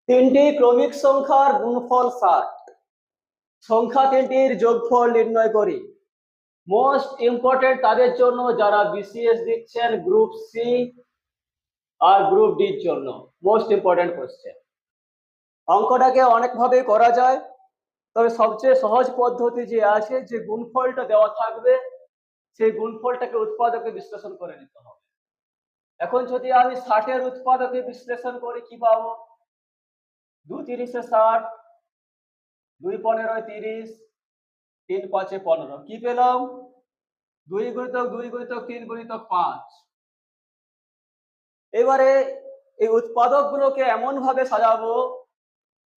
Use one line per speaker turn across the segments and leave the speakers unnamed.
তিনটি ক্রমিক সংখ্যার গুণফল 60। সংখ্যা তিনটির যোগফল নির্ণয় করি। মোস্ট ইম্পর্টেন্ট তাদের জন্য যারা বিসিএস দিচ্ছেন গ্রুপ সি আর গ্রুপ ডির জন্য মোস্ট ইম্পর্টেন্ট কোশ্চেন। অঙ্কটাকে অনেকভাবে করা যায়, তবে সবচেয়ে সহজ পদ্ধতি যে আছে, যে গুণফলটা দেওয়া থাকবে সেই গুণফলটাকে উৎপাদকে বিশ্লেষণ করে নিতে হবে। এখন যদি আমি 60-এর উৎপাদকে বিশ্লেষণ করি কি পাবো? 2 তিরিশে 60, 2 15 30, 3 5 15। কি পেলাম? 2 গুণিতক 2 গুণিতক 3 গুণিতক 5। এবারে এই উৎপাদক গুলোকে এমন ভাবে সাজাবো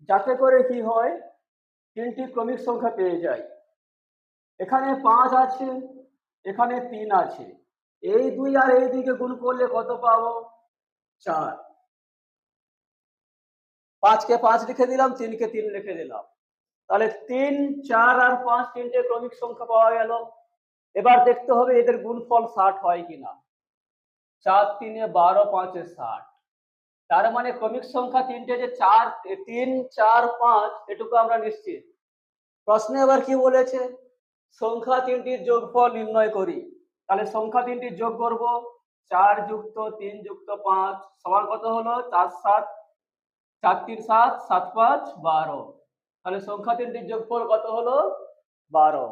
যাতে করে কি হয়, তিনটি ক্রমিক সংখ্যা পেয়ে যাই। এখানে 5 আছে, এখানে 3 আছে, এই 2 আর এই 2 কে গুণ করলে কত পাবো? 4। 5 কে 5 লিখে দিলাম, 3 কে 3 লিখে দিলাম। তাহলে 3, 4 আর 5 তিনটে ক্রমিক সংখ্যা পাওয়া গেল। এবার দেখতে হবে এদের গুণফল 60 হয় কিনা। 4 3 12, 5 60। তার মানে ক্রমিক সংখ্যা তিনটে যে 4 3 4 5 এটুকু আমরা নিশ্চিত। প্রশ্নে এবার কি বলেছে? সংখ্যা তিনটির যোগফল নির্ণয় করি। তাহলে সংখ্যা তিনটির যোগ করব। 4 যুক্ত 3 যুক্ত 5 সমান কত হলো? 4 7, 4 3 7, 7 5 12। তাহলে সংখ্যা তিনটির যোগফল কত হলো? 12।